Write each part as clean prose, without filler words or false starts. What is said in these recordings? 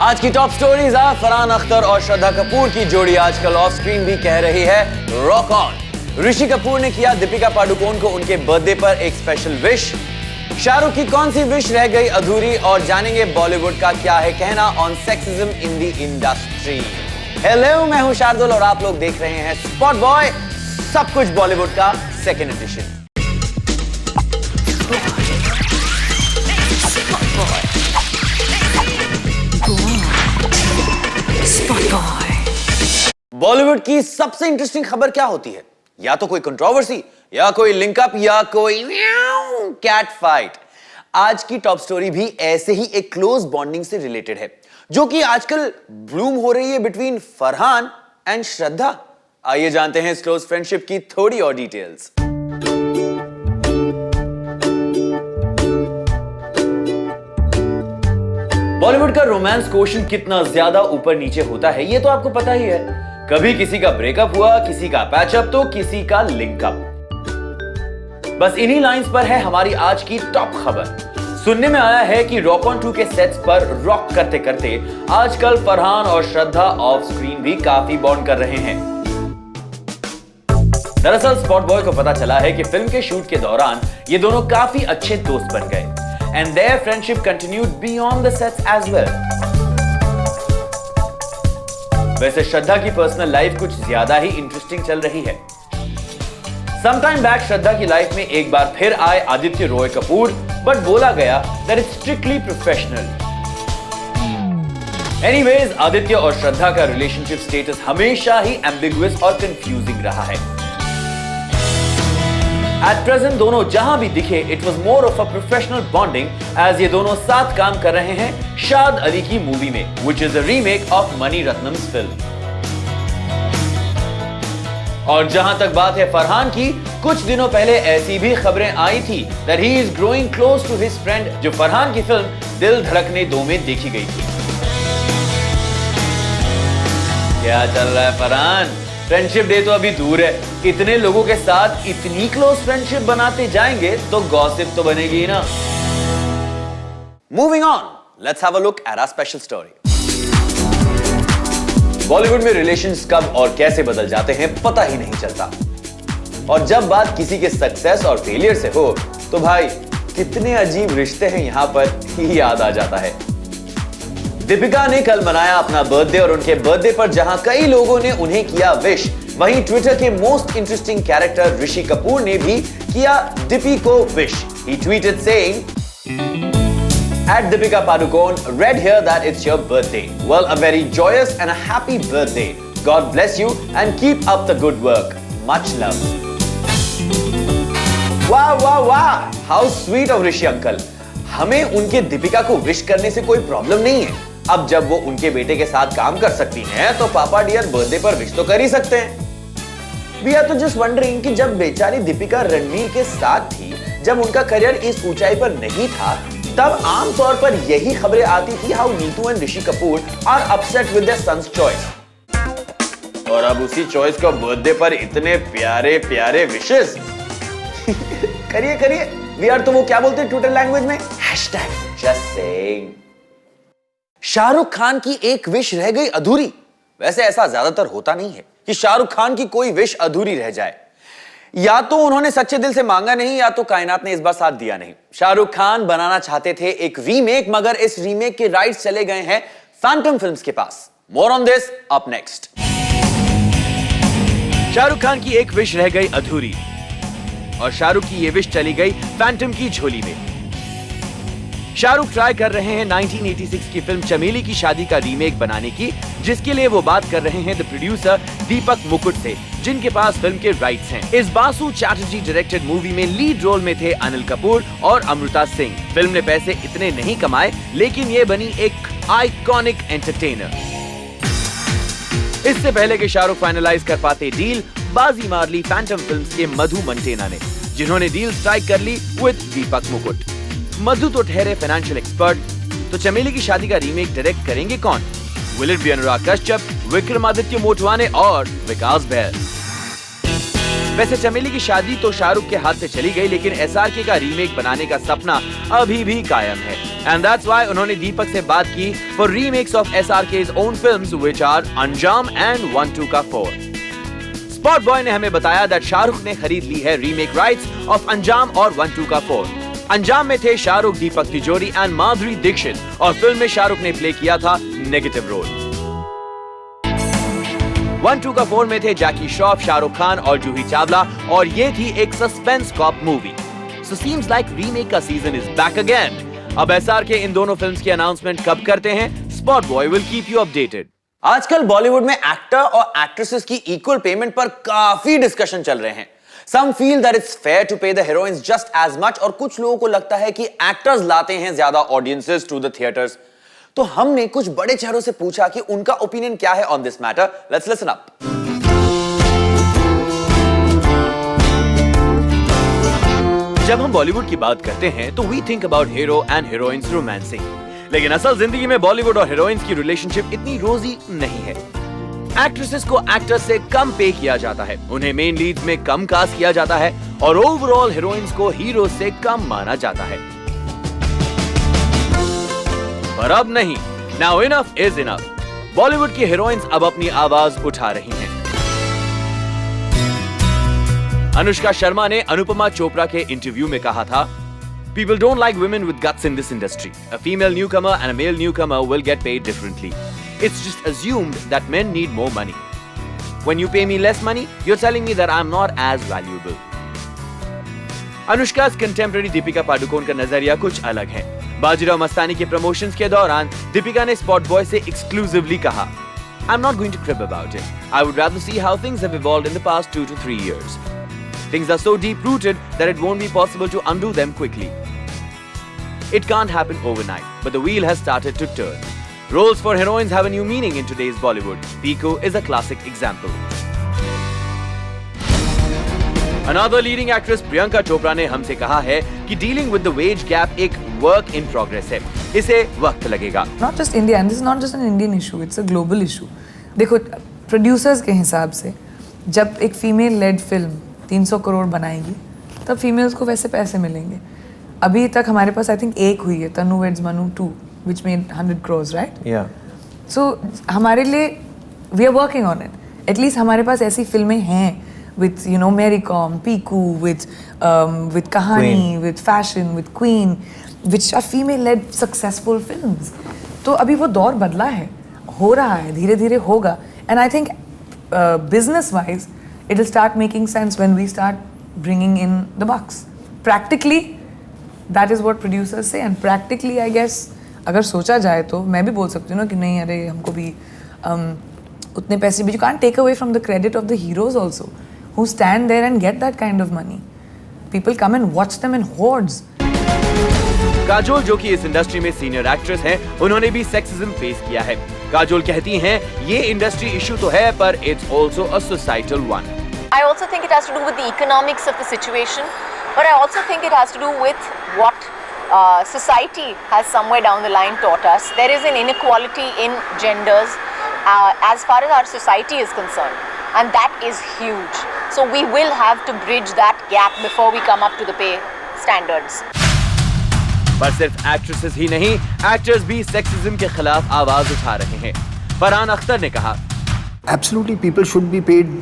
आज की top stories है फरहान अख्तर और श्रद्धा कपूर की जोड़ी आजकल ऑफ स्क्रीन भी कह रही है रॉक ऑन। ऋषि कपूर ने किया दीपिका पादुकोण को उनके बर्थडे पर एक स्पेशल विश। शाहरुख की कौन सी विश रह गई अधूरी और जानेंगे बॉलीवुड का क्या है कहना on sexism in the industry. Hello, मैं हूं शार्दुल और आप लोग देख रहे हैं स्पॉट बॉय, सब कुछ बॉलीवुड का सेकंड एडिशन। बॉलीवुड की सबसे इंटरेस्टिंग खबर क्या होती है? या तो कोई कंट्रोवर्सी, या कोई लिंकअप, या कोई कैट फाइट। आज की टॉप स्टोरी भी ऐसे ही एक क्लोज बॉन्डिंग से रिलेटेड है, जो कि आजकल ब्लूम हो रही है बिटवीन फरहान एंड श्रद्धा। आइए जानते हैं इस क्लोज फ्रेंडशिप की थोड़ी और डिटेल्स। बॉलीवुड का रोमांस क्वोशेंट कितना ज्यादा ऊपर नीचे होता है ये तो आपको पता ही है। कभी किसी का ब्रेकअप हुआ, किसी का पैचअप, तो किसी का लिंकअप। बस इन्हीं लाइंस पर है हमारी आज की टॉप खबर। सुनने में आया है कि रॉक ऑन 2 के सेट्स पर रॉक करते करते आजकल फरहान और श्रद्धा ऑफ स्क्रीन भी काफी बॉन्ड कर रहे हैं। दरअसल स्पॉट बॉय को पता चला है कि फिल्म के शूट के दौरान ये दोनों काफी अच्छे दोस्त बन गए and their friendship continued beyond the sets as well. वैसे श्रद्धा की पर्सनल लाइफ कुछ ज्यादा ही इंटरेस्टिंग चल रही है। Sometime back श्रद्धा की लाइफ में एक बार फिर आए आदित्य रॉय कपूर, बट बोला गया that it's strictly professional. Anyways, Aditya और श्रद्धा का रिलेशनशिप स्टेटस हमेशा ही ambiguous और कंफ्यूजिंग रहा है। At present दोनों जहां भी दिखे it was more of a professional bonding as ये दोनों साथ काम कर रहे हैं शाद अली की मूवी में, which is a remake of Mani Ratnam's film. और जहां तक बात है फरहान की, कुछ दिनों पहले ऐसी भी खबरें आई थी that he is growing close to his friend, जो फरहान की फिल्म दिल धड़कने 2 में देखी गई थी। क्या चल रहा है फरहान? फ्रेंडशिप डे तो अभी दूर है, इतने लोगों के साथ इतनी क्लोज फ्रेंडशिप बनाते जाएंगे तो गॉसिप तो बनेगी ही ना। Moving on, let's have a look at our special story. Bollywood में रिलेशंस कब और कैसे बदल जाते हैं पता ही नहीं चलता, और जब बात किसी के सक्सेस और फेलियर से हो तो भाई कितने अजीब रिश्ते हैं यहां पर ही याद आ जाता है। दीपिका ने कल मनाया अपना बर्थडे और उनके बर्थडे पर जहां कई लोगों ने उन्हें किया विश, वहीं ट्विटर के most interesting character Rishi Kapoor ने भी किया दीपी को wish. He tweeted saying, "At Deepika Padukone, read here that it's your birthday. Well, a very joyous and a happy birthday. God bless you and keep up the good work. Much love." वाह वाह वाह, how sweet of Rishi uncle. हमें उनके दीपिका को wish करने से कोई problem नहीं है। अब जब वो उनके बेटे के साथ काम कर सकती हैं, तो पापा डियर बर्थडे पर विश तो कर ही सकते हैं। वी आर तो जस्ट वंडरिंग कि जब बेचारी दीपिका रणवीर के साथ थी, जब उनका करियर इस ऊंचाई पर नहीं था, तब आमतौर पर यही खबरें आती थी how Neetu and Rishi Kapoor are upset with their sons choice. और अब उसी चॉइस को बर्थडे पर इतने प्यारे प्यारे विशेस करिए करिए। वी आर तो वो क्या बोलते हैं ट्विटर लैंग्वेज में, #just saying। शाहरुख खान की एक विश रह गई अधूरी। वैसे ऐसा ज्यादातर होता नहीं है कि शाहरुख खान की कोई विश अधूरी रह जाए। या तो उन्होंने सच्चे दिल से मांगा नहीं, या तो कायनात ने इस बार साथ दिया नहीं। शाहरुख खान बनाना चाहते थे एक रीमेक, मगर इस रीमेक के राइट्स चले गए हैं फैंटम फिल्म्स के पास। More on this up next. Shahrukh Khan की एक विश रह गई अधूरी और शाहरुख की ये विश चली गई फैंटम की झोली में। शाहरुख ट्राई कर रहे हैं 1986 की फिल्म चमेली की शादी का रीमेक बनाने की, जिसके लिए वो बात कर रहे हैं द प्रोड्यूसर दीपक मुकुट से, जिनके पास फिल्म के राइट्स हैं। इस बासु चैटर्जी डायरेक्टेड मूवी में लीड रोल में थे अनिल कपूर और अमृता सिंह। फिल्म ने पैसे इतने नहीं कमाए, लेकिन ये बनी एक आइकॉनिक एंटरटेनर। इससे पहले कि शाहरुख फाइनलाइज कर पाते डील, बाजी मार ली फैंटम फिल्म्स के मधु मंटेना ने, जिन्होंने डील स्ट्राइक कर ली विद दीपक मुकुट। मधु तो ठहरे फाइनेंशियल एक्सपर्ट, तो चमेली की शादी का रीमेक डायरेक्ट करेंगे कौन? Will it be Anurag Kashyap, Vikramaditya Motwane और विकास बहल? वैसे चमेली की शादी तो शाहरुख के हाथ से चली गई, लेकिन एसआरके का रीमेक बनाने का सपना अभी भी कायम है। And that's why उन्होंने दीपक से बात की for remakes of SRK's own films which are अंजाम and 1-2 का 4. स्पॉट बॉय ने हमें बताया that शाहरुख ने खरीद ली है रीमेक राइट्स ऑफ अंजाम और 1-2 का 4. अंजाम में थे शाहरुख, दीपक तिजोरी एंड माधुरी दीक्षित और फिल्म में शाहरुख ने प्ले किया था नेगेटिव रोल. 1-2 का 4 में थे जैकी श्रॉफ, शाहरुख खान और जूही चावला और ये थी एक suspense cop movie. So seems like remake का सीजन इज बैक अगेन. अब एसआर के इन दोनों फिल्म्स की अनाउंसमेंट कब करते हैं? Spot boy will keep you updated. आजकल बॉलीवुड में एक्टर और एक्ट्रेसेस की इक्वल पेमेंट पर काफी डिस्कशन चल रहे हैं. Some feel that it's fair to pay the heroines just as much और कुछ लोगों को लगता है कि एक्टर्स लाते हैं ज्यादा ऑडियंसेस टू द थिएटर्स. तो हमने कुछ बड़े चेहरों से पूछा कि उनका ओपिनियन क्या है on this matter. Let's listen up. जब हम बॉलीवुड की बात करते हैं तो we think about hero and heroines romancing, लेकिन असल जिंदगी में बॉलीवुड और हीरोइंस की रिलेशनशिप इतनी रोजी नहीं है. एक्ट्रेसेस को एक्टर्स से कम पे किया जाता है, उन्हें मेन लीड्स में कम कास्ट किया जाता है और ओवरऑल हीरोइंस को हीरो से कम माना जाता है. पर अब नहीं, now enough is enough. Bollywood की हीरोइंस अब अपनी आवाज उठा रही हैं. अनुष्का शर्मा ने अनुपमा चोपड़ा के इंटरव्यू में कहा था, People don't like women with guts in this industry. A female newcomer and a male newcomer will get paid differently. It's just assumed that men need more money. When you pay me less money, you're telling me that I'm not as valuable. Anushka contemporary Deepika Padukone का नजरिया कुछ अलग है. बाजीराव मस्तानी के promotions के दौरान दीपिका ने spot boy से एक्सक्लूसिवली कहा, I'm not going to crib about it. I would rather see how things have evolved in the past 2 to 3 years. Things are so deep-rooted that it won't be possible to undo them quickly. It can't happen overnight, but the wheel has started to turn. Roles for heroines have a new meaning in today's Bollywood. Pico is a classic example. Another leading actress Priyanka Chopra ने हमसे कहा है कि dealing with the wage gap एक work in progress है. इसे वक्त लगेगा. Not just India, and this is not just an Indian issue, it's a global issue. देखो, producers के हिसाब से जब एक female led film 300 करोड़ बनाएगी तब फीमेल्स को वैसे पैसे मिलेंगे. अभी तक हमारे पास आई थिंक एक हुई है, तनु weds Manu 2 which made 100 crores, right? Yeah. So हमारे लिए we are working on it. At least हमारे पास ऐसी फिल्में हैं with you know Mary Com, Piku, with कहानी, with fashion, with Queen, which are female-led successful films. तो अभी वो दौर बदला है, हो रहा है, धीरे धीरे होगा. And I think business-wise it will start making sense when we start bringing in the bucks. Practically, that is what producers say, and practically, I guess, अगर सोचा जाए तो मैं भी बोल सकती हूँ ना कि नहीं, अरे हमको भी उतने पैसे भी. You can't take away from the credit of the heroes also, who stand there and get that kind of money. People come and watch them in hordes. Kajol, जो कि इस इंडस्ट्री में सीनियर एक्ट्रेस हैं, उन्होंने भी सेक्सिज्म फेस किया है. काजोल कहती हैं, ये इंडस्ट्री इशू तो है पर it's also a societal one. I also think it has to do with the economics of the situation, but I also think it has to do with what society has somewhere down the line taught us. There is an inequality in genders as far as our society is concerned, and that is huge. So we will have to bridge that gap before we come up to the pay standards. पर सिर्फ actresses ही नहीं, actors भी sexism के खिलाफ आवाज उठा रहे हैं. फरहान अख्तर ने कहा, Absolutely, people should be paid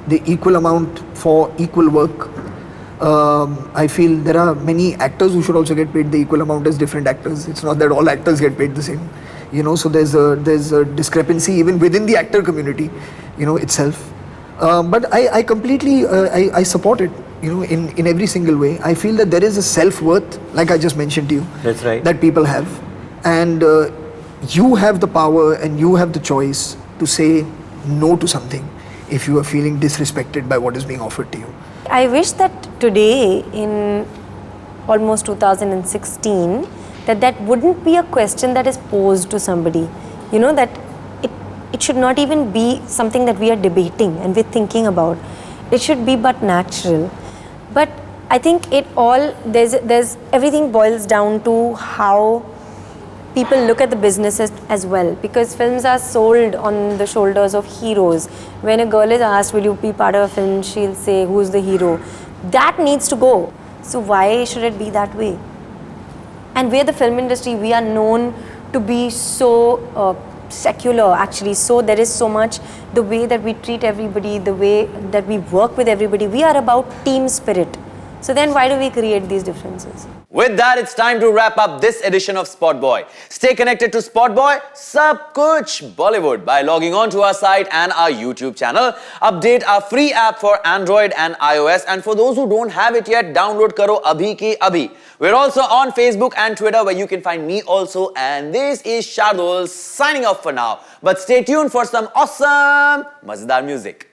the equal amount for equal work. I feel there are many actors who should also get paid the equal amount as different actors. It's not that all actors get paid the same, you know. So there's a discrepancy even within the actor community, you know, itself. But I completely I support it, you know, in every single way. I feel that there is a self-worth, like I just mentioned to you. That's right. That people have, and you have the power and you have the choice to say no to something if you are feeling disrespected by what is being offered to you. I wish that today, in almost 2016, that wouldn't be a question that is posed to somebody. You know, that it should not even be something that we are debating and we're thinking about. It should be but natural. But I think there's everything boils down to how people look at the businesses as well, because films are sold on the shoulders of heroes. When a girl is asked, will you be part of a film, she'll say, who's the hero? That needs to go. So why should it be that way? And we're the film industry, we are known to be so secular actually. So there is so much, the way that we treat everybody, the way that we work with everybody, we are about team spirit. So then why do we create these differences? With that, it's time to wrap up this edition of Spot Boy. Stay connected to Spot Boy, Sab Kuch Bollywood, by logging on to our site and our YouTube channel. Update our free app for Android and iOS. And for those who don't have it yet, download karo abhi ki abhi. We're also on Facebook and Twitter, where you can find me also. And this is Shardul signing off for now. But stay tuned for some awesome Mazedar music.